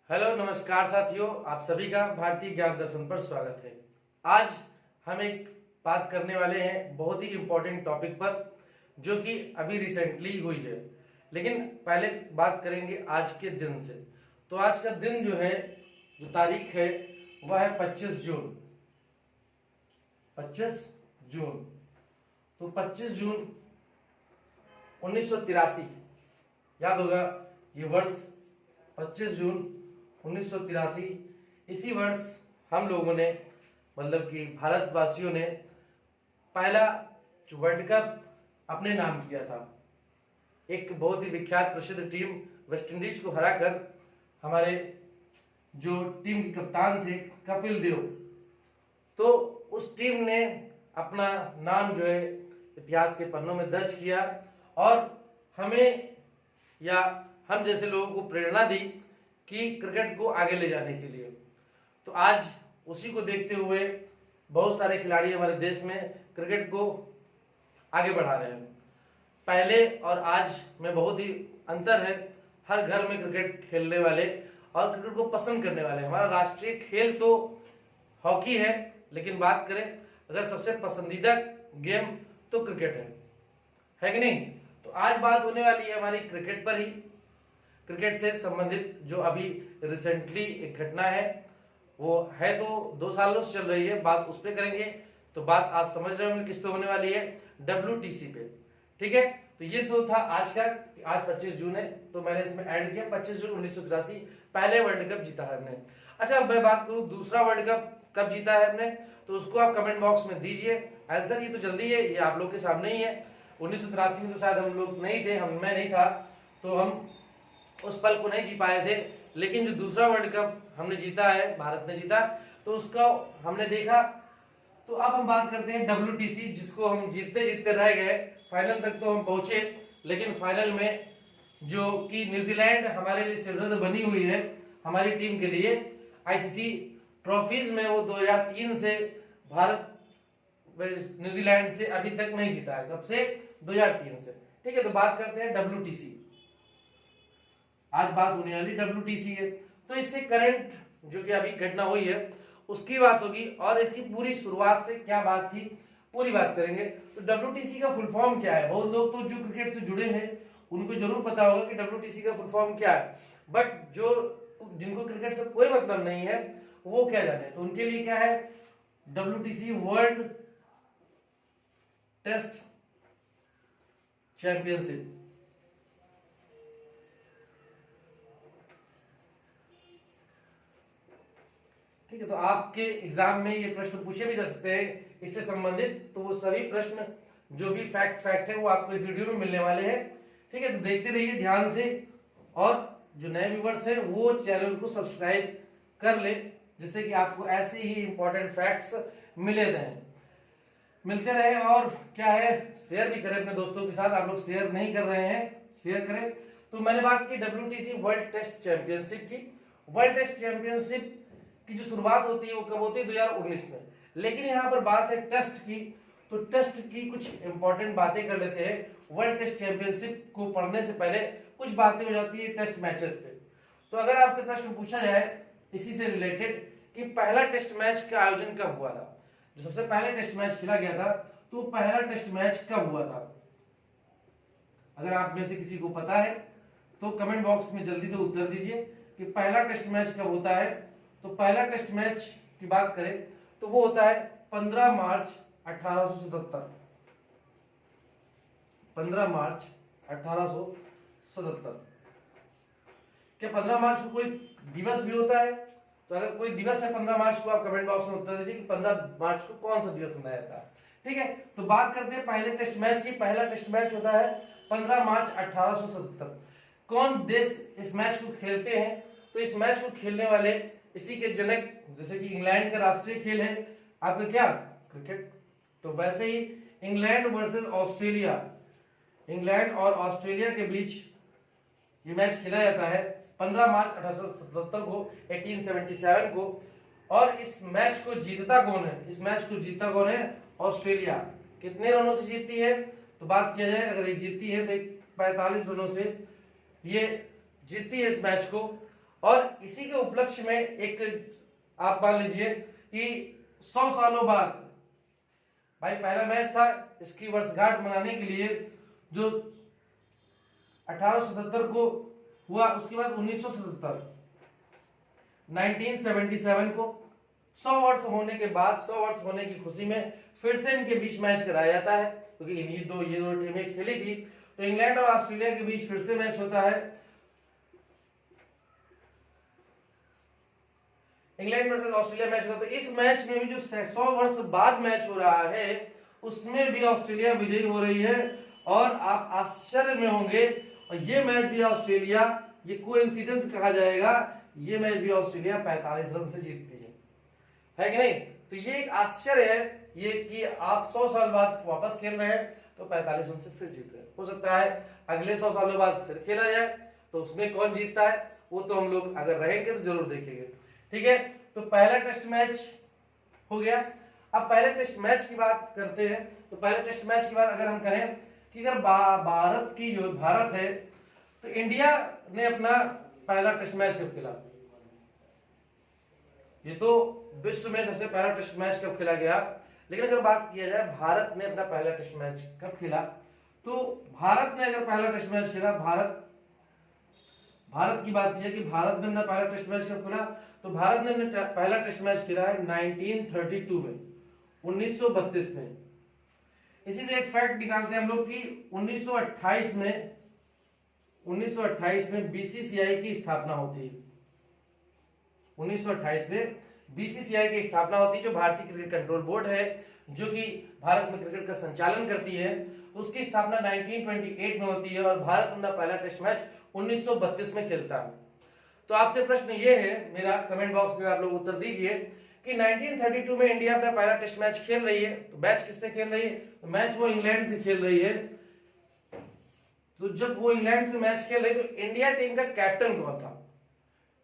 Hello नमस्कार साथियों, आप सभी का भारतीय ज्ञान दर्शन पर स्वागत है। आज हम एक बात करने वाले हैं बहुत ही इम्पोर्टेंट टॉपिक पर, जो कि अभी रिसेंटली हुई है। लेकिन पहले बात करेंगे आज के दिन से। तो आज का दिन जो है, जो तारीख है, वह है 25 जून। 25 जून। तो 25 जून 1983, याद होगा ये वर्ष, 25 जून 1983। इसी वर्ष हम लोगों ने, मतलब कि भारतवासियों ने, पहला जो वर्ल्ड कप अपने नाम किया था। एक बहुत ही विख्यात प्रसिद्ध टीम वेस्ट इंडीज को हराकर हमारे जो टीम के कप्तान थे कपिल देव, तो उस टीम ने अपना नाम जो है इतिहास के पन्नों में दर्ज किया और हमें या हम जैसे लोगों को प्रेरणा दी कि क्रिकेट को आगे ले जाने के लिए। तो आज उसी को देखते हुए बहुत सारे खिलाड़ी हमारे देश में क्रिकेट को आगे बढ़ा रहे हैं। पहले और आज में बहुत ही अंतर है। हर घर में क्रिकेट खेलने वाले और क्रिकेट को पसंद करने वाले। हमारा राष्ट्रीय खेल तो हॉकी है, लेकिन बात करें अगर सबसे पसंदीदा गेम तो क्रिकेट है कि नहीं। तो आज बात होने वाली है हमारी क्रिकेट पर ही। क्रिकेट से संबंधित जो अभी रिसेंटली एक घटना है, वो है तो 2 सालों से चल रही है, बात उस पर करेंगे। तो बात आप समझ रहे होंगे किस पे होने वाली है, WTC पे। ठीक है, तो ये तो था आज का। आज 25 जून है, तो मैंने इसमें ऐड किया 25 जून 1983 पहले वर्ल्ड कप जीता है हमने। अच्छा, अब मैं बात करूं दूसरा वर्ल्ड कप कब जीता है हमने, तो उसको आप कमेंट बॉक्स में दीजिए आंसर। ये तो जल्दी है, ये आप लोग के सामने ही है। 1983 में तो शायद हम लोग नहीं थे, मैं नहीं था, तो हम उस पल को नहीं जी पाए थे। लेकिन जो दूसरा वर्ल्ड कप हमने जीता है, भारत ने जीता, तो उसका हमने देखा। तो अब हम बात करते हैं WTC, जिसको हम जीतते जीतते रह गए। फाइनल तक तो हम पहुंचे, लेकिन फाइनल में जो कि न्यूजीलैंड हमारे लिए सिरदर्द बनी हुई है हमारी टीम के लिए। ICC ट्रॉफीज में वो 2003 से भारत न्यूजीलैंड से अभी तक नहीं जीता है। कब से? 2003 से। ठीक है, तो बात करते हैं WTC। आज बात होने वाली WTC है। तो इससे करंट जो कि अभी घटना हुई है उसकी बात होगी, और इसकी पूरी शुरुआत से क्या बात थी पूरी बात करेंगे। तो WTC का फुल फॉर्म क्या है? बहुत लोग तो जो क्रिकेट से जुड़े हैं उनको जरूर पता होगा कि WTC का फुल फॉर्म क्या है, बट जो जिनको क्रिकेट से कोई मतलब नहीं है वो क्या जाने। तो उनके लिए क्या है WTC, वर्ल्ड टेस्ट चैंपियनशिप। ठीक है, तो आपके एग्जाम में ये प्रश्न पूछे भी जा सकते हैं इससे संबंधित। तो वो सभी प्रश्न जो भी फैक्ट है वो आपको इस वीडियो में मिलने वाले हैं। ठीक है, तो देखते रहिए ध्यान से, और जो नए व्यूवर्स हैं वो चैनल को सब्सक्राइब कर ले, जिससे कि आपको ऐसे ही इंपॉर्टेंट फैक्ट्स मिलते रहे। और क्या है, शेयर भी करें अपने दोस्तों के साथ। आप लोग शेयर नहीं कर रहे हैं, शेयर करें। तो मैंने बात की WTC वर्ल्ड टेस्ट चैंपियनशिप की। वर्ल्ड टेस्ट चैंपियनशिप की जो शुरुआत होती है वो कब होती है? 2019 में। लेकिन यहाँ पर बात है टेस्ट की, तो टेस्ट की कुछ इंपॉर्टेंट बातें कर लेते हैं। वर्ल्ड टेस्ट चैंपियनशिप को पढ़ने से पहले कुछ बातें हो जाती है टेस्ट मैचेस पे। तो अगर आपसे प्रश्न पूछा जाए इसी से रिलेटेड कि पहला टेस्ट मैच का आयोजन कब हुआ था, जो सबसे पहले टेस्ट मैच खेला गया था, तो पहला टेस्ट मैच कब हुआ था? अगर आप में से किसी को पता है तो कमेंट बॉक्स में जल्दी से उत्तर दीजिए कि पहला टेस्ट मैच कब होता है। तो पहला टेस्ट मैच की बात करें तो वो होता है 15 मार्च 1877। 15 मार्च 1877। क्या 15 मार्च को कोई दिवस भी होता है? तो अगर कोई दिवस है 15 मार्च को, आप कमेंट बॉक्स में उत्तर दीजिए कि 15 मार्च को कौन सा दिवस मनाया जाता है। ठीक है, तो बात करते हैं पहले टेस्ट मैच की। पहला टेस्ट मैच होता है 15 मार्च 1877। कौन देश इस मैच को खेलते हैं? तो इस मैच को खेलने वाले इसी के जनक, जैसे कि इंग्लैंड का राष्ट्रीय खेल है आपका क्या? क्रिकेट। तो वैसे ही इंग्लैंड वर्सेस ऑस्ट्रेलिया, इंग्लैंड और ऑस्ट्रेलिया के बीच ये मैच खेला जाता है 15 मार्च 1877 को, 1877 को। और इस मैच को जीतता कौन है? इस मैच को जीतता कौन है? ऑस्ट्रेलिया। कितने रनों से जीतती है? तो बात किया जाए, अगर ये जीतती है तो 45 रनों से ये जीतती है इस मैच को। और इसी के उपलक्ष्य में एक आप मान लीजिए कि 100 सालों बाद भाई पहला मैच था, इसकी वर्षगांठ मनाने के लिए जो 1877 को हुआ, उसके बाद 1977 1977 को 100 वर्ष होने के बाद, 100 वर्ष होने की खुशी में फिर से इनके बीच मैच कराया जाता है, क्योंकि ये दो टीमें खेली थी। तो इंग्लैंड और ऑस्ट्रेलिया के बीच फिर से मैच होता है, इंग्लैंड वर्सेस ऑस्ट्रेलिया मैच होता है। तो इस मैच में भी जो 100 वर्ष बाद मैच हो रहा है उसमें भी ऑस्ट्रेलिया विजयी हो रही है, और आप आश्चर्य में होंगे, और ये मैच भी ऑस्ट्रेलिया, ये कोइंसिडेंस कहा जाएगा, ये मैच भी ऑस्ट्रेलिया 45 रन से जीतती है कि नहीं। तो ये एक आश्चर्य है ये कि आप 100 साल बाद वापस खेल रहे हैं तो 45 रन से फिर जीत रहे हैं। हो सकता है अगले 100 सालों बाद फिर खेला जाए तो उसमें कौन जीतता है वो तो हम लोग अगर रहेंगे तो जरूर देखेंगे। ठीक है, तो पहला टेस्ट मैच हो गया। अब पहले टेस्ट मैच की बात करते हैं। तो पहले टेस्ट मैच की बात अगर हम करें कि अगर भारत है तो इंडिया ने अपना पहला टेस्ट मैच कब खेला, ये तो विश्व में सबसे पहला टेस्ट मैच कब खेला गया, लेकिन अगर बात किया जाए भारत ने अपना पहला टेस्ट मैच कब खेला, तो भारत ने अगर पहला टेस्ट मैच खेला, भारत की बात की जाए कि भारत ने अपना पहला टेस्ट मैच कब खेला, तो भारत ने अपना पहला टेस्ट मैच खेला है 1932 में, 1932 में। इसी से एक फैक्ट निकालते हैं हम लोग कि 1928 में बीसीसीआई की स्थापना होती है। 1928 में बीसीसीआई की स्थापना होती है, जो भारतीय क्रिकेट कंट्रोल बोर्ड है, जो कि भारत में क्रिकेट का संचालन करती है। उसकी स्थापना 1928 में होती है और भारत अपना पहला टेस्ट मैच 1932 में खेलता है। तो आपसे प्रश्न ये है मेरा, कमेंट बॉक्स में आप लोग उत्तर दीजिए कि 1932 में इंडिया अपना पहला टेस्ट मैच खेल रही है, तो मैच किससे खेल रही है, तो मैच वो इंग्लैंड से खेल रही है। तो जब वो इंग्लैंड से मैच खेल रही है तो इंडिया टीम का कैप्टन कौन था,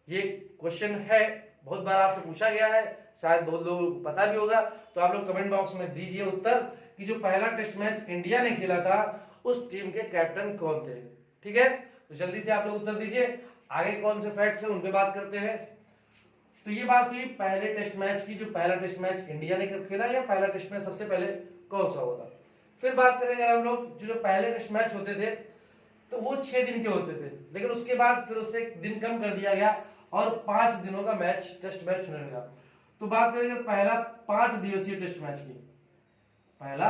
ये क्वेश्चन है, बहुत बार आपसे पूछा गया है, शायद बहुत लोगों को पता भी होगा। तो आप लोग कमेंट बॉक्स में दीजिए उत्तर कि जो पहला टेस्ट मैच इंडिया ने खेला था उस टीम के कैप्टन कौन थे। ठीक है, तो जल्दी से आप लोग उत्तर दीजिए। आगे कौन से फैक्ट्स है उन पे बात करते हैं। तो ये बात हुई पहले टेस्ट मैच की, जो पहला टेस्ट मैच इंडिया ने कब खेला या पहला टेस्ट मैच सबसे पहले कौन सा होता। फिर बात करेंगे हम लोग जो पहले टेस्ट मैच होते थे तो वो 6 दिन के होते थे, लेकिन उसके बाद फिर उससे एक दिन कम कर दिया गया और 5 दिनों का मैच टेस्ट मैच होने लगा। तो बात करेंगे पहला 5 दिवसीय टेस्ट मैच की, पहला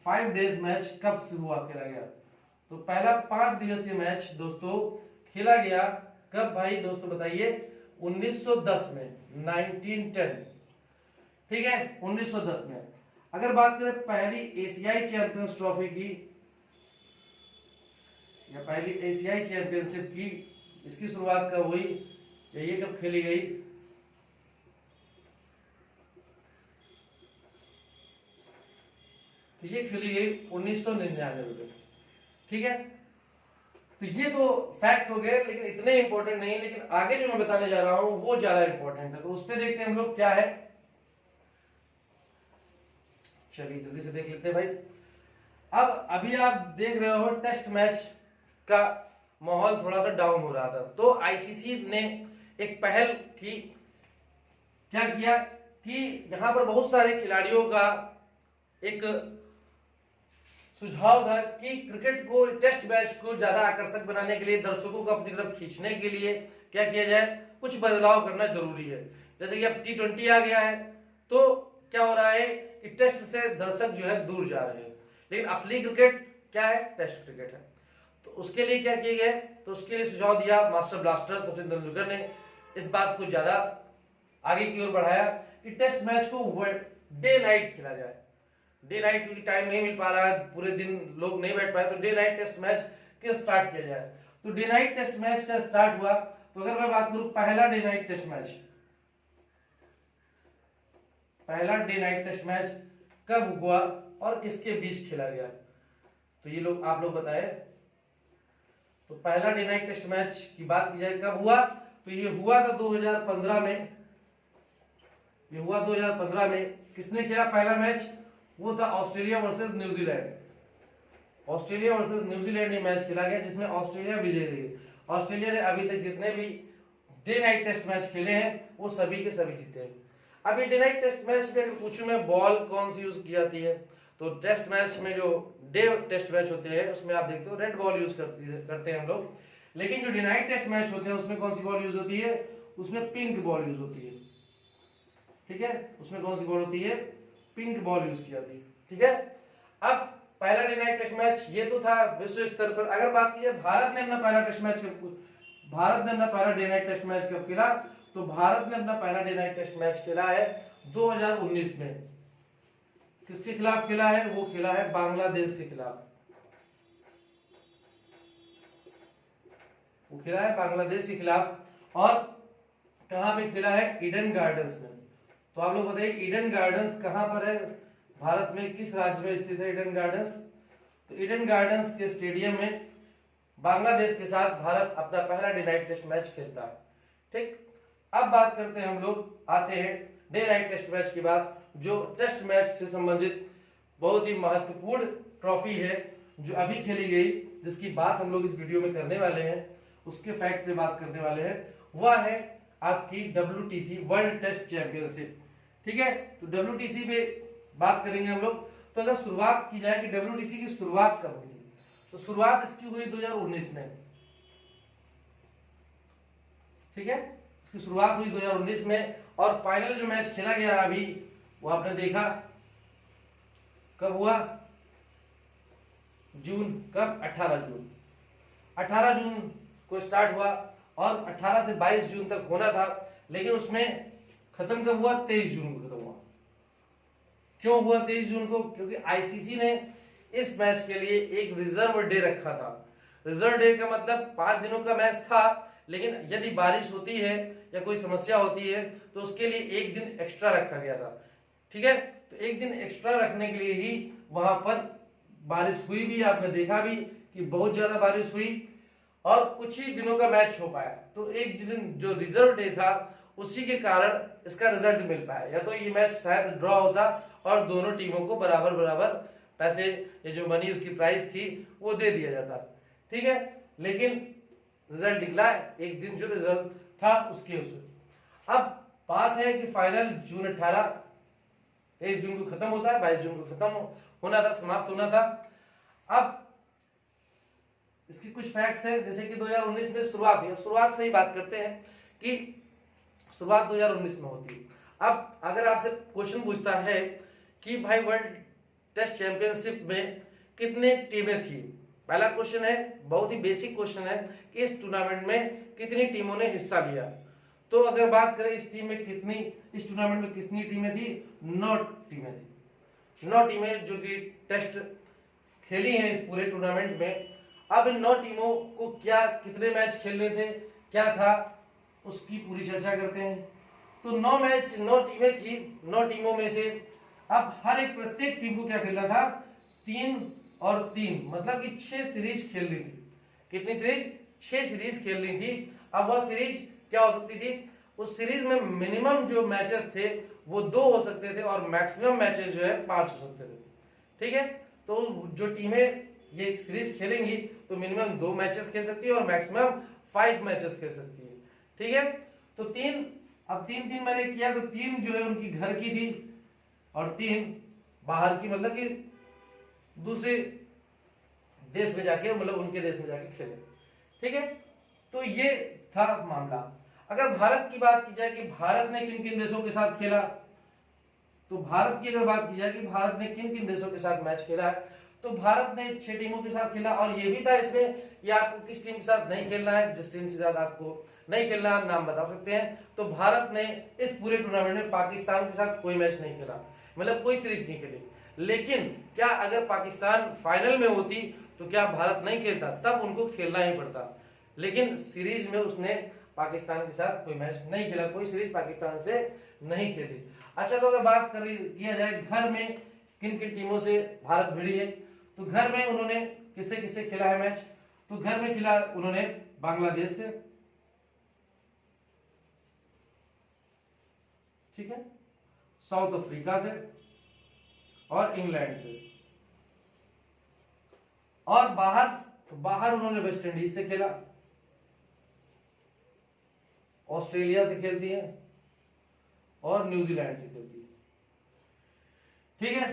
5 डेज मैच कब शुरू हुआ, खेला गया। तो पहला 5 दिवसीय मैच दोस्तों खेला गया कब भाई दोस्तों बताइए, 1910 में, 1910। ठीक है, 1910 में। अगर बात करें पहली एशियाई चैंपियंस ट्रॉफी की या पहली एशियाई चैंपियनशिप की, इसकी शुरुआत कब हुई या ये कब खेली गई, तो ये खेली गई 1999 में। ठीक है, तो ये तो फैक्ट हो गए, लेकिन इतने इंपॉर्टेंट नहीं, लेकिन आगे जो मैं बताने जा रहा हूं वो ज्यादा इंपॉर्टेंट है। तो उस पर देखते हैं हम लोग क्या है, चलिए जल्दी से देख लेते हैं भाई। अब अभी आप देख रहे हो टेस्ट मैच का माहौल थोड़ा सा डाउन हो रहा था, तो आईसीसी ने एक पहल की, क्या किया कि यहां पर बहुत सारे खिलाड़ियों का एक सुझाव था कि क्रिकेट को, टेस्ट मैच को ज्यादा आकर्षक बनाने के लिए, दर्शकों को अपनी तरफ खींचने के लिए क्या किया जाए, कुछ बदलाव करना जरूरी है। जैसे कि अब T20 आ गया है, तो क्या हो रहा है कि टेस्ट से दर्शक जो है दूर जा रहे हैं, लेकिन असली क्रिकेट क्या है, टेस्ट क्रिकेट है। तो उसके लिए क्या किया गया, तो उसके लिए सुझाव दिया मास्टर ब्लास्टर सचिन तेंदुलकर ने, इस बात को ज्यादा आगे की ओर बढ़ाया कि टेस्ट मैच को डे नाइट खेला जाए। डे नाइट क्योंकि टाइम नहीं मिल पा रहा है, पूरे दिन लोग नहीं बैठ पाए, तो डे नाइट टेस्ट मैच के स्टार्ट किया जाए। तो डे नाइट टेस्ट मैच का स्टार्ट हुआ। तो अगर मैं बात करूं पहला डे नाइट टेस्ट मैच, पहला डे नाइट टेस्ट मैच कब हुआ और किसके बीच खेला गया, तो ये लोग आप लोग बताए। तो पहला डे नाइट टेस्ट मैच की बात की जाए कब हुआ, तो ये हुआ था 2015 में, ये हुआ 2015 में। किसने खेला पहला मैच, वो था Australia versus New Zealand. Australia versus New Zealand ये मैच खेला गया जिसमें ऑस्ट्रेलिया विजयी रही। ऑस्ट्रेलिया ने अभी तक जितने भी डे नाइट टेस्ट मैच खेले हैं वो सभी के सभी जीते हैं। अभी डे नाइट टेस्ट मैच में अगर पूछूं मैं बॉल कौन सी यूज की जाती है, तो टेस्ट मैच में जो डे टेस्ट मैच होते हैं उसमें आप देखते हो रेड बॉल यूज करते हैं हम लोग, लेकिन जो डे नाइट टेस्ट मैच होते हैं उसमें कौन सी बॉल यूज होती है, उसमें पिंक बॉल यूज होती है। ठीक है, उसमें कौन सी बॉल होती है, पिंक बॉल यूज की जाती है। ठीक है, अब पहला डे नाइट टेस्ट मैच ये तो था विश्व स्तर पर। अगर बात की जाए भारत ने अपना पहला टेस्ट मैच भारत ने अपना पहला डे नाइट टेस्ट मैच कब खेला, तो भारत ने अपना पहला डे नाइट टेस्ट मैच खेला है 2019 में। किसके खिलाफ खेला है, वो खेला है बांग्लादेश के खिलाफ। वो खेला है बांग्लादेश के खिलाफ और कहां पे खेला है, ईडन गार्डन्स में। तो आप लोग बताइए ईडन गार्डन्स कहां पर है भारत में, किस राज्य में स्थित है ईडन गार्डन्स, तो ईडन गार्डन्स के स्टेडियम में बांग्लादेश के साथ भारत अपना पहला डे नाइट टेस्ट मैच खेलता है। ठीक, अब बात करते हैं हम लोग, आते हैं डे नाइट टेस्ट मैच के बाद जो टेस्ट मैच से संबंधित बहुत ही महत्वपूर्ण ट्रॉफी है जो अभी खेली गई, जिसकी बात हम लोग इस वीडियो में करने वाले हैं, उसके फैक्ट पे बात करने वाले हैं, वह है आपकी WTC वर्ल्ड टेस्ट चैंपियनशिप। ठीक है, तो WTC पे बात करेंगे हम लोग। तो अगर शुरुआत की जाए कि WTC की शुरुआत कब हुई, तो शुरुआत इसकी हुई 2019 में। ठीक है, इसकी शुरुआत हुई 2019 में और फाइनल जो मैच खेला गया अभी वो आपने देखा कब हुआ, जून, कब, 18 जून को स्टार्ट हुआ और 18 से 22 जून तक होना था, लेकिन उसमें खत्म कब हुआ, 23 जून को खत्म हुआ। क्यों हुआ 23 जून को, क्योंकि आईसीसी ने इस मैच के लिए एक रिजर्व डे रखा था। रिजर्व डे का मतलब 5 दिनों का मैच था, लेकिन यदि बारिश होती है या कोई समस्या होती है तो उसके लिए एक दिन एक्स्ट्रा रखा गया था। ठीक है, तो एक दिन एक्स्ट्रा रखने के लिए ही वहां पर बारिश हुई भी, आपने देखा भी कि बहुत ज्यादा बारिश हुई और कुछ ही दिनों का मैच हो पाया। तो एक दिन जो रिजर्व डे था उसी के कारण इसका रिजल्ट मिल पाया, या तो ये मैच शायद ड्रॉ होता और दोनों टीमों को बराबर बराबर पैसे, ये जो मनी उसकी प्राइस थी वो दे दिया जाता। ठीक है, लेकिन रिजल्ट निकला एक दिन जो रिजल्ट था उसके उसमें। अब बात है कि फाइनल जून 18, 23 जून को खत्म होता है, 22 जून को खत्म होना था, समाप्त होना था। अब इसकी कुछ फैक्ट्स हैं, जैसे कि 2019 में शुरुआत हुई। शुरुआत से ही बात करते हैं कि शुरुआत 2019 में होती है। अब अगर आपसे क्वेश्चन पूछता है कि भाई वर्ल्ड टेस्ट चैंपियनशिप में कितने टीमें थी, पहला क्वेश्चन है, बहुत ही बेसिक क्वेश्चन है कि इस टूर्नामेंट में कितनी टीमों ने हिस्सा लिया। तो अगर बात करें इस टूर्नामेंट में कितनी टीमें थी, 9 टीमें थी। 9 टीमें जो कि टेस्ट खेली हैं इस पूरे टूर्नामेंट में। अब इन 9 टीमों को क्या कितने मैच खेलने थे, क्या था, उसकी पूरी चर्चा करते हैं। तो 9 टीमें थी, 9 टीमों में से अब हर एक प्रत्येक टीम को क्या खेलना था, 3 और 3 मतलब कि 6 सीरीज खेलनी थी। कितनी सीरीज, 6 सीरीज खेलनी थी। अब वह सीरीज क्या हो सकती थी, उस सीरीज में मिनिमम जो मैचेस थे वो 2 हो सकते थे और मैक्सिमम मैचेस जो है 5 हो सकते थे। ठीक है, तो जो टीमें ये सीरीज खेलेंगी तो मिनिमम 2 मैचेस खेल सकती है और मैक्सिमम 5 मैचेस खेल सकती है। ठीक है, तो 3, अब 3-3 मैंने किया तो 3 जो है उनकी घर की थी और 3 बाहर की, मतलब कि दूसरे देश में जाके, मतलब उनके देश में जाके खेले। ठीक है, तो ये था मामला। अगर भारत की बात की जाए कि भारत ने किन किन देशों के साथ खेला, तो भारत की अगर बात की जाए कि भारत ने किन किन देशों के साथ मैच खेला है, तो भारत ने 6 टीमों के साथ खेला और ये भी था इसमें कि आपको किस टीम के साथ नहीं खेलना है, जिस टीम से ज्यादा आपको नहीं खेलना आप नाम बता सकते हैं। तो भारत ने इस पूरे टूर्नामेंट में पाकिस्तान के साथ कोई मैच नहीं खेला, मतलब कोई सीरीज नहीं खेली। लेकिन क्या अगर पाकिस्तान फाइनल में होती तो क्या भारत नहीं खेलता, तब उनको खेलना ही पड़ता। लेकिन सीरीज में उसने पाकिस्तान के साथ कोई मैच नहीं खेला, कोई सीरीज पाकिस्तान से नहीं खेली। अच्छा, तो अगर बात किया जाए घर में किन किन टीमों से भारत भिड़ी है, तो घर में उन्होंने किससे किससे खेला है मैच, तो घर में खेला उन्होंने बांग्लादेश से, ठीक है, साउथ अफ्रीका से और इंग्लैंड से, और बाहर उन्होंने वेस्ट इंडीज से खेला, ऑस्ट्रेलिया से खेलती है और न्यूजीलैंड से खेलती है। ठीक है,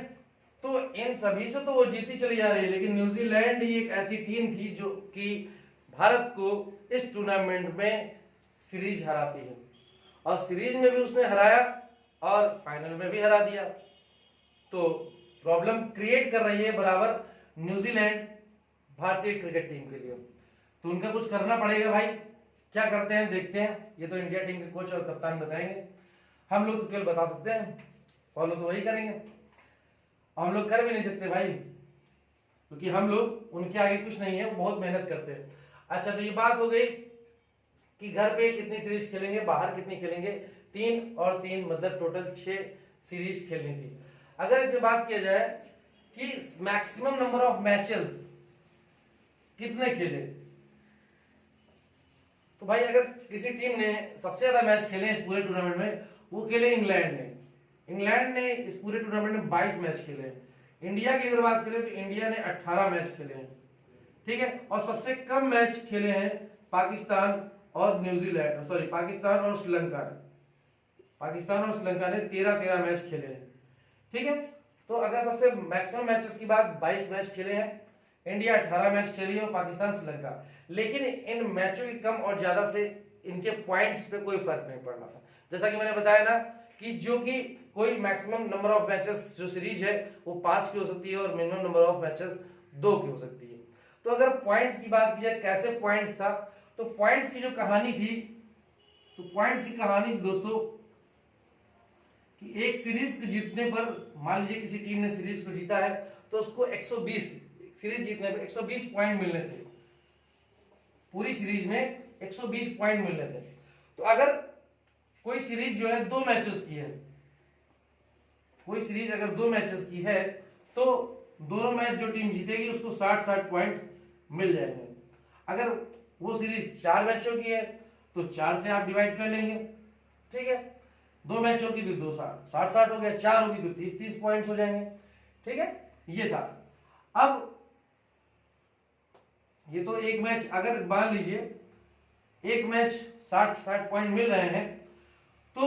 तो इन सभी से तो वो जीती चली जा रही है, लेकिन न्यूजीलैंड ही एक ऐसी टीम थी जो कि भारत को इस टूर्नामेंट में सीरीज हराती है, और सीरीज में भी उसने हराया और फाइनल में भी हरा दिया। तो प्रॉब्लम क्रिएट कर रही है बराबर न्यूजीलैंड भारतीय क्रिकेट टीम के लिए। तो उनका कुछ करना पड़ेगा भाई, क्या करते हैं देखते हैं, ये तो इंडिया टीम के कोच और कप्तान बताएंगे, हम लोग तो केवल बता सकते हैं, फॉलो तो वही करेंगे, हम लोग कर भी नहीं सकते भाई, क्योंकि हम लोग उनके आगे कुछ नहीं है, बहुत मेहनत करते हैं। अच्छा, तो ये बात हो गई कि घर पे कितनी सीरीज खेलेंगे, बाहर कितनी खेलेंगे, 3 और 3 मतलब टोटल 6 सीरीज खेलनी थी। अगर इसमें बात किया जाए कि मैक्सिमम नंबर ऑफ मैचेस कितने खेले, तो भाई अगर किसी टीम ने सबसे ज्यादा मैच खेले इस पूरे टूर्नामेंट में, वो खेले इंग्लैंड ने। इंग्लैंड ने इस पूरे टूर्नामेंट में 22 मैच खेले। इंडिया की अगर बात करें तो इंडिया ने 18 मैच खेले हैं। ठीक है, और सबसे कम मैच खेले हैं पाकिस्तान और न्यूजीलैंड, सॉरी पाकिस्तान और श्रीलंका ने। पाकिस्तान और श्रीलंका ने 13-13 मैच खेले हैं। ठीक है, तो अगर सबसे मैक्सिमम मैचेस की बात, 22 मैच खेले हैं, इंडिया 18 मैच खेली है और पाकिस्तान श्रीलंका, लेकिन इन मैचों की कम और ज्यादा से इनके पॉइंट्स पे कोई फर्क नहीं पड़ रहा था। जैसा कि मैंने बताया ना कि जो कि कोई मैक्सिमम नंबर ऑफ मैचेस जो सीरीज है वो 5 की हो सकती है और मिनिमम नंबर ऑफ मैचेस 2 की हो सकती है। तो अगर पॉइंट्स की बात की जाए कैसे पॉइंट्स था, तो पॉइंट्स की जो कहानी थी, तो पॉइंट्स की कहानी थी दोस्तों कि एक सीरीज को जीतने पर, मान लीजिए किसी टीम ने सीरीज को जीता है तो उसको 120, सीरीज जीतने पर 120 पॉइंट मिलने थे, पूरी सीरीज में 120 पॉइंट मिलने थे। तो अगर कोई सीरीज जो है 2 मैचेस की है, कोई सीरीज अगर 2 मैचेस की है तो दोनों मैच जो टीम जीतेगी उसको 60-60 पॉइंट मिल जाएंगे। अगर वो सीरीज 4 मैचों की है तो 4 से आप डिवाइड कर लेंगे। ठीक है, 2 मैचों की तो 2 60-60 हो गया, 4 होगी तो 30-30 पॉइंट्स हो जाएंगे। ठीक है, ये था। अब ये तो एक मैच, अगर मान लीजिए एक मैच 60-60 पॉइंट मिल रहे हैं, तो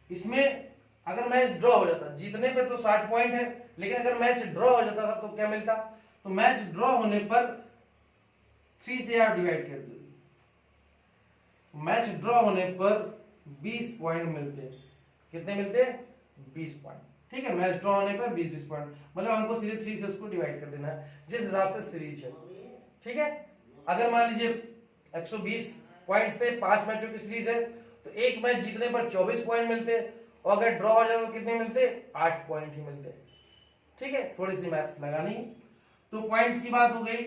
इसमें अगर मैच ड्रॉ हो जाता, जीतने पे तो 60 पॉइंट है, लेकिन अगर मैच ड्रॉ हो जाता था तो क्या मिलता, तो मैच ड्रॉ होने पर 3 से आप डिवाइड कर दो, मैच ड्रॉ होने पर 20 पॉइंट मिलते। कितने मिलते? 20 पॉइंट। ठीक है, मैच ड्रॉ होने पर 20-20 पॉइंट, मतलब हमको सीरीज 3 से उसको डिवाइड कर देना है जिस हिसाब से सीरीज है। ठीक है, अगर मान लीजिए 120 पॉइंट से 5 मैचों की सीरीज है तो एक मैच जीतने पर 24 पॉइंट मिलते, और अगर ड्रॉ हो जाए तो कितने मिलते? 8 पॉइंट ही मिलते। ठीक है, थोड़ी सी मैथ्स लगानी। तो पॉइंट्स की बात हो गई।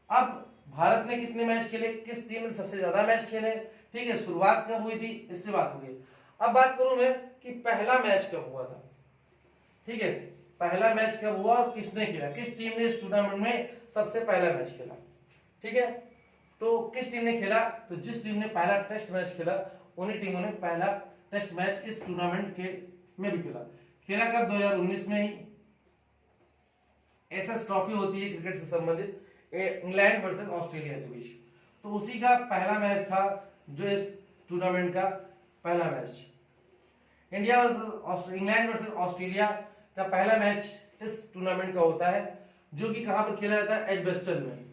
अब भारत ने कितने मैच खेले, किस टीम ने सबसे ज्यादा मैच खेले, ठीक है, शुरुआत कब हुई थी, इससे बात हो गई। अब बात करूं मैं कि पहला मैच कब हुआ था। ठीक है, पहला मैच कब हुआ और किसने खेला, किस टीम ने इस टूर्नामेंट में सबसे पहला मैच खेला। ठीक है, तो किस टीम ने खेला, तो जिस टीम ने पहला टेस्ट मैच खेला उन्हीं टीमों ने पहला टेस्ट मैच इस टूर्नामेंट के में भी खेला। खेला कब? 2019 में ही। एसएस ट्रॉफी होती है क्रिकेट से संबंधित, इंग्लैंड वर्सेस ऑस्ट्रेलिया के बीच, तो उसी का पहला मैच था जो इस टूर्नामेंट का पहला match. India versus England versus Australia का पहला मैच इस टूर्नामेंट का होता है, जो कि कहां पर खेला जाता है? एजबेस्टन में।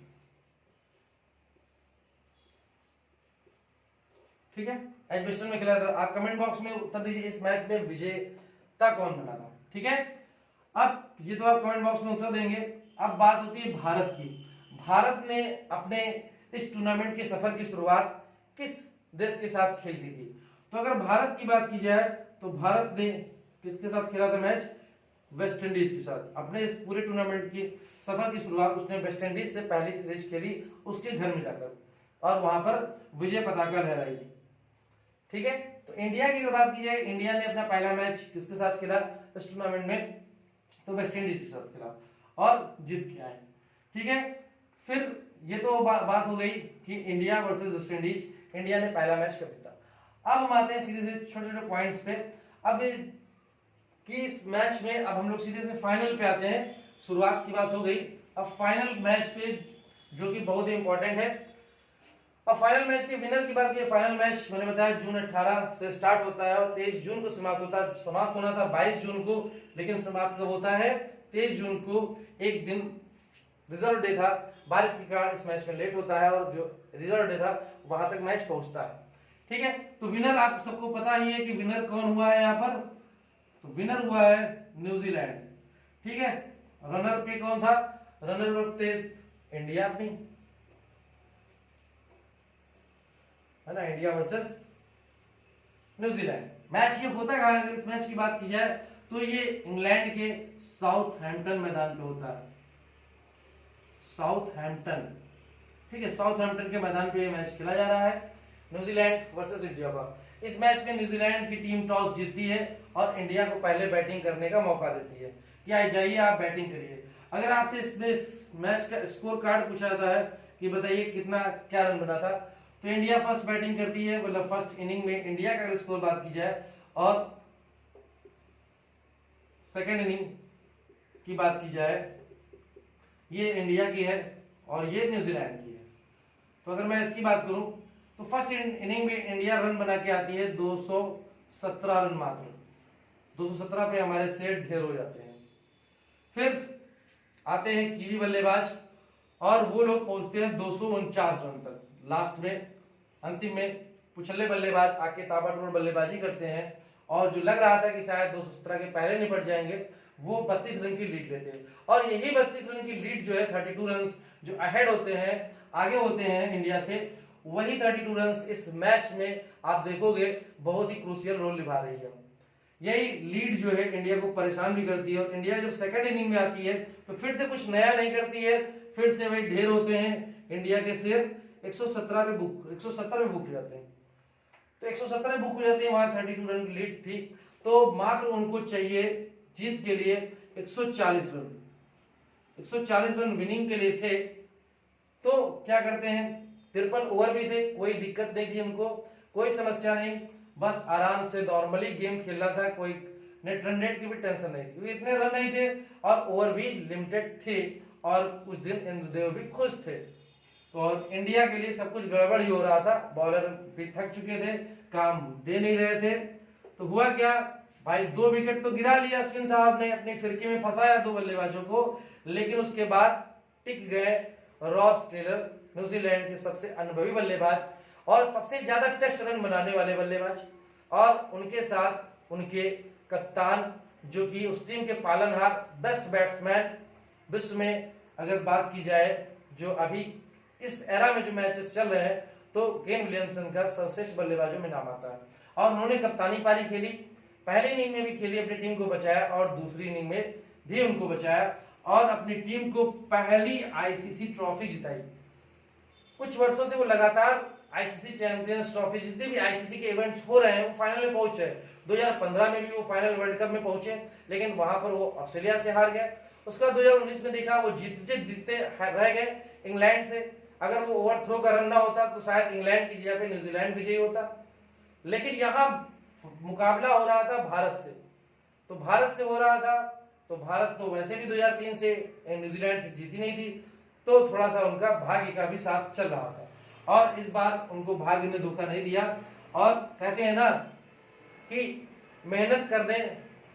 ठीक है, एजबेस्टन में खेला जाता है। आप कमेंट बॉक्स में उत्तर दीजिए इस मैच में विजेता कौन बना था। ठीक है, अब ये तो आप कमेंट बॉक्स में उत्तर देंगे। अब बात होती है भारत की। भारत ने अपने इस टूर्नामेंट के सफर की शुरुआत किस देश के साथ खेल की थी? तो अगर भारत की बात की जाए तो भारत ने किसके साथ खेला था मैच? वेस्ट इंडीज के साथ। अपने इस पूरे टूर्नामेंट की सफर की शुरुआत उसने वेस्ट इंडीज से पहली सीरीज खेली उसके घर में जाकर, और वहां पर विजय पताका लहराई थी। ठीक है, तो इंडिया की अगर बात की जाए, इंडिया ने अपना पहला मैच किसके साथ खेला इस टूर्नामेंट में? तो वेस्ट इंडीज के साथ खेला और जीत के आए। ठीक है, फिर ये तो बात हो गई कि India versus West Indies, India ने पहला मैच कब जीता। अब हम आते हैं सीधे से छोटे छोटे पॉइंट्स पे। अब कि इस मैच में अब हम लोग सीधे से फाइनल पे आते हैं। शुरुआत की बात हो गई, अब फाइनल मैच पे जो कि बहुत ही इंपॉर्टेंट है। और फाइनल मैच के विनर की बात की, फाइनल मैच मैंने बताया जून 18 से स्टार्ट होता है और 23 जून को समाप्त होता है। समाप्त होना था 22 जून को, लेकिन समाप्त कब होता है, 23 जून को। एक दिन रिजर्व डे था, बारिश के कारण इस मैच में लेट होता है और जो रिजर्व डे था वहां तक मैच पहुंचता है। ठीक है, तो विनर आप सबको पता ही है कि विनर कौन हुआ है यहाँ पर, तो विनर हुआ है न्यूजीलैंड। ठीक है, रनर पे कौन था, रनर अप थे इंडिया अपनी, है ना, इंडिया वर्सेस न्यूजीलैंड। मैच ये होता है, अगर इस मैच की बात की जाए तो ये इंग्लैंड के साउथहैम्पटन मैदान पे होता है, साउथहैम्पटन। ठीक है, साउथहैम्पटन के मैदान पे ये मैच खेला जा रहा है, न्यूजीलैंड वर्सेस इंडिया का। इस मैच में न्यूजीलैंड की टीम टॉस जीतती है और इंडिया को पहले बैटिंग करने का मौका देती है कि आ जाइए आप बैटिंग करिए। अगर आपसे इस मैच का स्कोर कार्ड पूछा जाता है कि बताइए कितना क्या रन बना था, तो इंडिया फर्स्ट बैटिंग करती है, मतलब फर्स्ट इनिंग में इंडिया का अगर स्कोर बात की जाए और सेकेंड इनिंग की बात की जाए, ये इंडिया की है और ये न्यूजीलैंड की है। तो अगर मैं इसकी बात करूं तो फर्स्ट इनिंग में इंडिया रन बना के आती है 217 रन मात्र, 217 पे हमारे सेट ढेर हो जाते हैं। फिर आते हैं कीवी बल्लेबाज और वो लोग पहुंचते हैं 249 रन तक। लास्ट में अंतिम में पिछले बल्लेबाज आके ताबड़तोड़ बल्लेबाजी करते हैं और जो लग रहा था कि शायद 217 के पहले निपट जाएंगे, वो 32 रन की लीड लेते हैं और यही 32 रन की लीड जो है 32 रन जो अहेड होते हैं, आगे होते हैं इंडिया से, वही 32 रन इस मैच में आप देखोगे बहुत ही क्रूशियल रोल निभा रही है। यही लीड जो है इंडिया को परेशान भी करती है और इंडिया जब सेकंड इनिंग में आती है तो फिर से कुछ नया नहीं करती है, फिर से वही ढेर होते हैं इंडिया के शेर 117 पे बुक 170 में बुक हो जाते हैं। तो 170 में बुक हो जाते हैं, वहां 32 रन की लीड थी, तो मात्र उनको चाहिए जीत के लिए 140 रन, 140 रन विनिंग के लिए थे। तो क्या करते हैं, 53 ओवर भी थे, कोई दिक्कत नहीं थी उनको, कोई समस्या नहीं, बस आराम से नॉर्मली गेम खेलना था, कोई नेट रन रेट की भी टेंशन नहीं थी क्योंकि इतने रन नहीं थे और ओवर भी लिमिटेड थे और उस दिन इंद्रदेव भी खुश थे। तो और इंडिया के लिए सब कुछ गड़बड़ ही हो रहा था, बॉलर भी थक चुके थे, काम दे नहीं रहे थे। तो हुआ क्या भाई, 2 विकेट तो गिरा लिया अश्विन साहब ने, अपनी फिरकी में फंसाया 2 बल्लेबाजों को, लेकिन उसके बाद टिक गए रॉस टेलर, न्यूजीलैंड के सबसे अनुभवी बल्लेबाज और सबसे ज्यादा टेस्ट रन बनाने वाले बल्लेबाज, और उनके साथ उनके कप्तान जो कि उस टीम के पालनहार, बेस्ट बैट्समैन विश्व में अगर बात की जाए, जो अभी इस एरा में जो मैचेस चल रहे हैं, तो केन विलियमसन का सर्वश्रेष्ठ बल्लेबाजों में नाम आता है। और उन्होंने कप्तानी पारी खेली, पहले इनिंग में भी खेली, अपनी टीम को बचाया और दूसरी इनिंग में भी उनको बचाया और अपनी टीम को पहली आईसीसी ट्रॉफी जिताई। कुछ वर्षों से वो लगातार आईसीसी चैंपियंस ट्रॉफी, जितने भी आईसीसी के इवेंट्स हो रहे हैं वो फाइनल में पहुंचे। 2015 में भी वो फाइनल वर्ल्ड कप में पहुंचे, लेकिन वहां पर वो ऑस्ट्रेलिया से हार गए। उसका 2019 में देखा वो जीतते रह गए इंग्लैंड से। अगर वो ओवरथ्रो का रन ना होता तो शायद इंग्लैंड की जगह पे न्यूजीलैंड विजयी होता, लेकिन यहाँ मुकाबला हो रहा था भारत से, तो भारत से हो रहा था, तो भारत तो वैसे भी 2003 से न्यूजीलैंड से जीती नहीं थी, तो थोड़ा सा उनका भाग्य का भी साथ चल रहा था और इस बार उनको भाग्य ने धोखा नहीं दिया। और कहते हैं ना कि मेहनत करने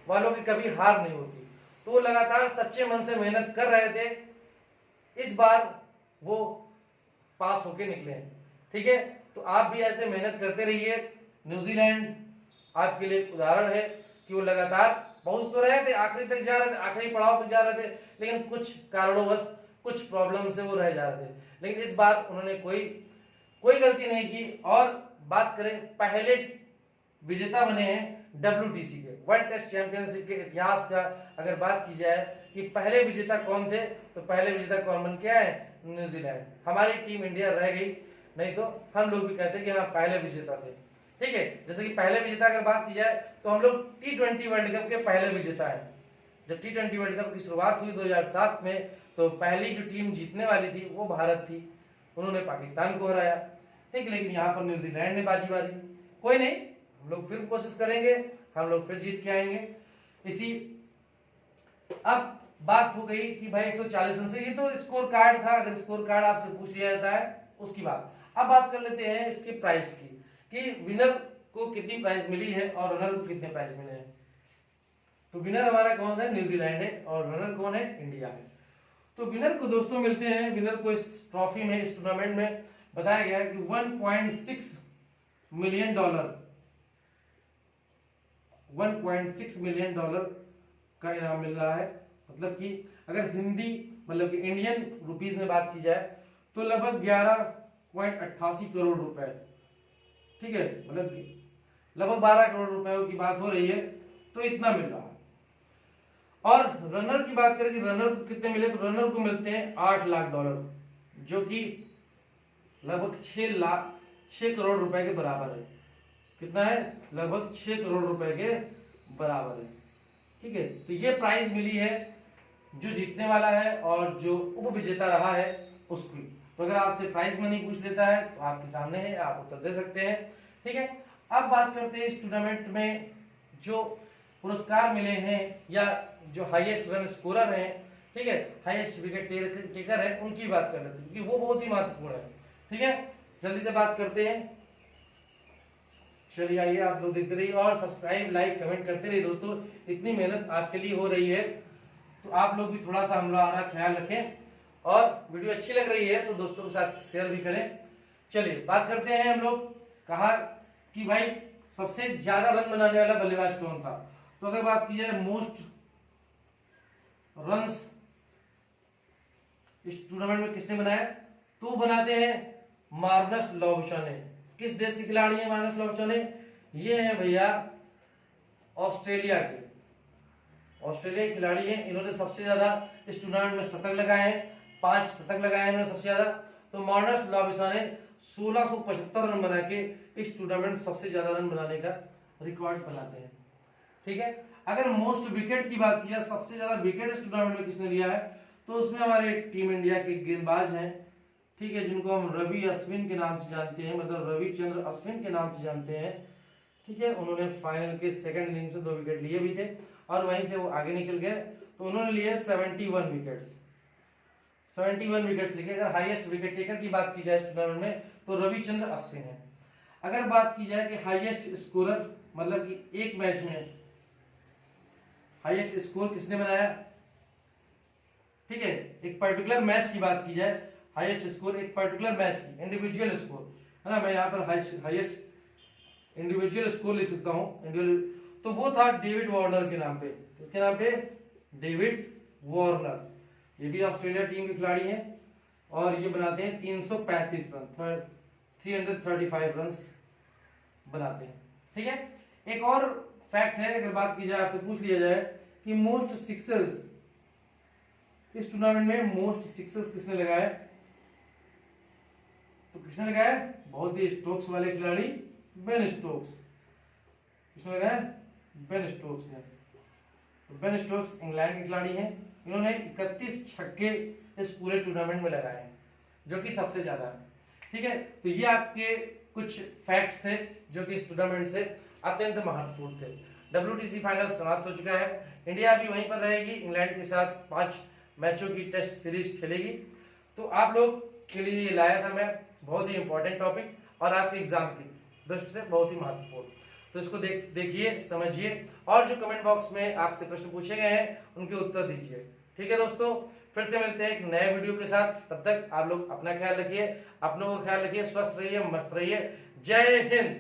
वालों की कभी हार नहीं होती, तो वो लगातार सच्चे मन से मेहनत कर रहे थे, इस बार वो पास होके निकले। ठीक है, तो आप भी ऐसे मेहनत करते रहिए। न्यूजीलैंड आपके लिए उदाहरण है कि वो लगातार पहुंच तो रहे थे, आखिरी तक जा रहे थे, आखिरी पड़ाव तक जा रहे थे, लेकिन कुछ कारणोंवश कुछ प्रॉब्लम से वो रह जा रहे थे, लेकिन इस बार उन्होंने कोई गलती नहीं की। और बात करें, पहले विजेता बने हैं WTC के, वर्ल्ड टेस्ट चैंपियनशिप के इतिहास का अगर बात की जाए कि पहले विजेता कौन थे, तो पहले विजेता कौन बन के आए, न्यूजीलैंड। हमारी टीम इंडिया रह गई, नहीं तो हम लोग भी कहते हैं कि हाँ पहले विजेता थे। ठीक है, जैसे कि पहले विजेता अगर बात की जाए तो हम लोग T20 वर्ल्ड कप के पहले विजेता हैं। जब T20 वर्ल्ड कप की शुरुआत हुई 2007 में, तो पहली जो टीम जीतने वाली थी वो भारत थी, उन्होंने पाकिस्तान को हराया। ठीक, लेकिन यहाँ पर न्यूजीलैंड ने बाजी मारी। कोई नहीं, हम लोग फिर कोशिश करेंगे, हम लोग फिर जीत के आएंगे। इसी अब बात हो गई कि भाई 140 रन से, ये तो स्कोर कार्ड था, अगर स्कोर कार्ड आपसे पूछ लिया जाता है उसकी बात। अब बात कर लेते हैं इसके प्राइस की, कि विनर को कितनी प्राइस मिली है और रनर को कितने प्राइस मिले हैं। तो विनर हमारा कौन सा है, न्यूजीलैंड है, और रनर कौन है, इंडिया है। तो विनर को दोस्तों मिलते हैं, विनर को इस ट्रॉफी में, इस टूर्नामेंट में बताया गया है कि 1.6 मिलियन डॉलर, 1.6 मिलियन डॉलर का इनाम मिल रहा है। मतलब कि अगर हिंदी मतलब कि इंडियन रुपीस में बात की जाए तो लगभग 11.88 करोड़ रुपए, ठीक है, मतलब कि लगभग 12 करोड़ रुपए की बात हो रही है, तो इतना मिल रहा है। और रनर की बात करें कि रनर को कितने मिले, तो रनर को मिलते हैं 8 लाख डॉलर, जो कि लगभग 6 करोड़ रुपए के बराबर है। कितना है, लगभग 6 करोड़ रुपए के बराबर है, ठीक है। तो ये प्राइज मिली है जो जीतने वाला है और जो उप विजेता रहा है उसकी। तो अगर आपसे प्राइज मनी पूछ लेता है तो आपके सामने है, आप उत्तर दे सकते हैं, ठीक है। अब बात करते हैं इस टूर्नामेंट में जो पुरस्कार मिले हैं या जो हाईएस्ट रन स्कोरर हैं, ठीक है, हाईएस्ट विकेट टेकर है, उनकी बात कर लेते हैं क्योंकि वो बहुत ही महत्वपूर्ण है, ठीक है। जल्दी से बात करते हैं, चलिए आइए, आप लोग देखते रहिए और सब्सक्राइब लाइक कमेंट करते रहिए दोस्तों, इतनी मेहनत आपके लिए हो रही है, तो आप लोग भी थोड़ा सा हमारा ख्याल रखें, और वीडियो अच्छी लग रही है तो दोस्तों के साथ शेयर भी करें। चलिए बात करते हैं, हम लोग कहा कि भाई सबसे ज्यादा रन बनाने वाला बल्लेबाज कौन था। तो अगर बात की जाए मोस्ट रन्स इस टूर्नामेंट में किसने बनाया, तो बनाते हैं मार्नस लॉबशने। किस देश के खिलाड़ी हैं मार्नस लॉबशने, ये है भैया ऑस्ट्रेलिया के, ऑस्ट्रेलिया के खिलाड़ी हैं। इन्होंने सबसे ज्यादा इस टूर्नामेंट में शतक लगाए हैं, 5 शतक लगाए हैं इन्होंने सबसे ज्यादा। तो मार्नस लॉबशने 1675 रन बना के इस टूर्नामेंट सबसे ज्यादा रन बनाने का रिकॉर्ड बनाते हैं, ठीक है। अगर मोस्ट विकेट की बात की जाए, सबसे ज्यादा विकेट इस टूर्नामेंट में किसने लिया है, तो उसमें हमारे टीम इंडिया के गेंदबाज हैं, ठीक है, जिनको हम रवि अश्विन के नाम से जानते हैं, मतलब रविचंद्र अश्विन के नाम से जानते हैं, ठीक है। उन्होंने फाइनल के सेकंड इनिंग्स में 2 विकेट लिए भी थे और वहीं से वो आगे निकल गए, तो उन्होंने लिए 71 विकेट्स, 71 विकेट्स लिए। अगर हाईएस्ट विकेट टेकर की बात की जाए इस टूर्नामेंट में तो रविचंद्र अश्विन है। अगर बात की जाए कि हाईएस्ट स्कोरर, मतलब कि एक मैच में हाईएस्ट स्कोर किसने बनाया, ठीक है, एक पर्टिकुलर मैच की बात की जाए, हाईएस्ट स्कोर एक पर्टिकुलर मैच की इंडिविजुअल स्कोर है ना, मैं यहाँ पर हाईएस्ट इंडिविजुअल स्कोर लिख सकता हूँ इंडिविजुअल, तो वो था डेविड वार्नर के नाम पे। किसके नाम पे, डेविड वार्नर। ये भी ऑस्ट्रेलिया टीम के खिलाड़ी हैं और ये बनाते हैं 335 रन, 335 रन बनाते हैं, ठीक है। एक और फैक्ट है, अगर बात की जाए, आपसे पूछ लिया जाए कि मोस्ट सिक्सर्स इस टूर्नामेंट में मोस्ट सिक्सर्स किसने लगाए, तो किसने लगाया, बहुत ही स्टोक्स वाले खिलाड़ी बेन स्टोक्स। किसने लगाया, बेन स्टोक्स ने। तो बेन स्टोक्स इंग्लैंड के खिलाड़ी हैं, इन्होंने 31 छक्के इस पूरे टूर्नामेंट में लगाए हैं, जो कि सबसे ज्यादा है, ठीक है। तो ये आपके कुछ फैक्ट्स थे जो कि इस टूर्नामेंट से अत्यंत महत्वपूर्ण थे। WTC फाइनल समाप्त हो चुका है, इंडिया भी वहीं पर रहेगी, इंग्लैंड के साथ 5 मैचों की टेस्ट सीरीज खेलेगी। तो आप लोग के लिए ये लाया था मैं, बहुत ही इंपॉर्टेंट टॉपिक और आपके एग्जाम की दृष्टि से बहुत ही महत्वपूर्ण। तो इसको देखिए, समझिए और जो कमेंट बॉक्स में आपसे प्रश्न पूछे गए हैं उनके उत्तर दीजिए, ठीक है दोस्तों। फिर से मिलते हैं एक नए वीडियो के साथ, तब तक आप लोग अपना ख्याल रखिए, अपनों का ख्याल रखिए, स्वस्थ रहिए, मस्त रहिए। जय हिंद।